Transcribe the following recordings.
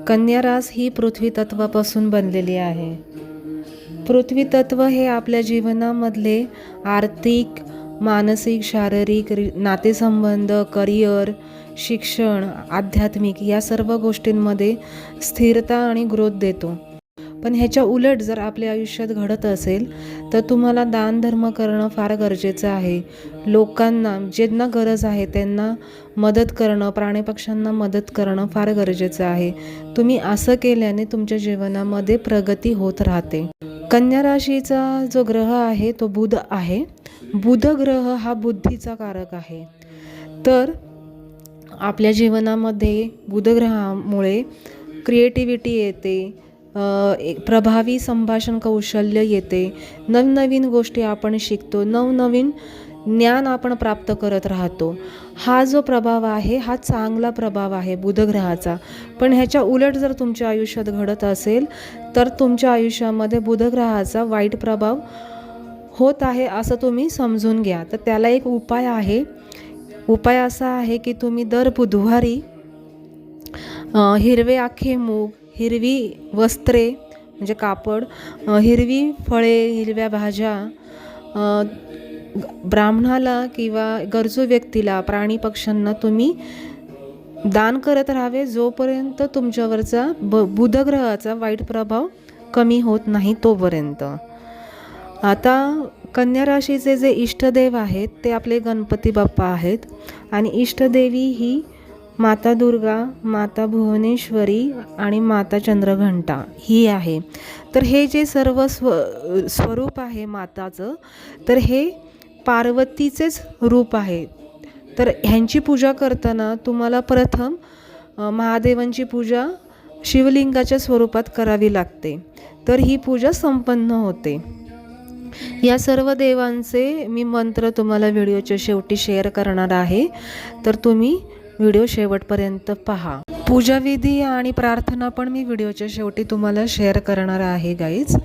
कन्या रास ही पृथ्वी तत्वापासून बनलेली आहे. पृथ्वी तत्व हे आपल्या जीवनामधले आर्थिक, मानसिक, शारीरिक, नातेसंबंध, करिअर, शिक्षण, आध्यात्मिक या सर्व गोष्टींमध्ये स्थिरता आणि ग्रोथ देतो. पण ह्याच्या उलट जर आपल्या आयुष्यात घडत असेल तर तुम्हाला दानधर्म करणं फार गरजेचं आहे. लोकांना ज्यांना गरज आहे त्यांना मदत करणं, प्राणीपक्ष्यांना मदत करणं फार गरजेचं आहे. तुम्ही असं केल्याने तुमच्या जीवनामध्ये प्रगती होत राहते. कन्या राशीचा जो ग्रह आहे तो बुध आहे. बुध ग्रह हा बुद्धीचा कारक आहे. तर आपल्या जीवनामध्ये बुध ग्रहामुळे क्रिएटिव्हिटी येते, प्रभावी संभाषण कौशल्य येते, नवनवीन गोष्टी आपण शिकतो, नवनवीन ज्ञान आपण प्राप्त करत राहतो. हा जो प्रभाव आहे हा चांगला प्रभाव आहे बुध ग्रहाचा. पण ह्याच्या उलट जर तुमच्या आयुष्यात घडत असेल तर तुमच्या आयुष्यामध्ये बुध ग्रहाचा वाईट प्रभाव होत आहे असं तुम्ही समजून घ्या. तर त्याला एक उपाय आहे. उपाय असा आहे की तुम्ही दर बुधवारी हिरवे आखे मूग, हिरवी वस्त्रे म्हणजे कापड, हिरवी फळे, हिरव्या भाज्या ब्राह्मणाला किंवा गरजू व्यक्तीला, प्राणी पक्ष्यांना तुम्ही दान करत राहावे जोपर्यंत तुमच्यावरचा बुधग्रहाचा वाईट प्रभाव कमी होत नाही तोपर्यंत. आता कन्या राशीचे जे इष्टदेव आहेत ते आपले गणपती बाप्पा आहेत आणि इष्टदेवी ही माता दुर्गा, माता भुवनेश्वरी आणि माता चंद्रघंटा ही आहे. तर हे जे सर्व स्वरूप आहे माताचं, तर हे पार्वतीचेच रूप आहे. तर ह्यांची पूजा करताना तुम्हाला प्रथम महादेवांची पूजा शिवलिंगाच्या स्वरूपात करावी लागते. तर ही पूजा संपन्न होते. या सर्व देवांचे मी मंत्र तुम्हाला व्हिडिओच्या शेवटी शेअर करणार आहे, तर तुम्ही व्हिडिओ शेवटपर्यंत पहा. पूजाविधी आणि प्रार्थना पण मी व्हिडिओच्या शेवटी तुम्हाला शेअर करणार आहे गाईज.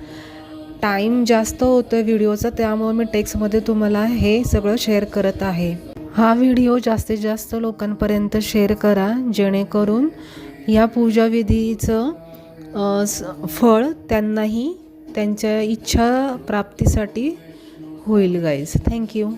टाईम जास्त होतं व्हिडिओचा, त्यामुळे मी टेक्स्टमध्ये तुम्हाला हे सगळं शेअर करत आहे. हा व्हिडिओ जास्तीत जास्त लोकांपर्यंत शेअर करा जेणेकरून या पूजाविधीचं फळ त्यांनाही त्यांच्या इच्छा प्राप्तीसाठी होईल गाईज. थँक्यू.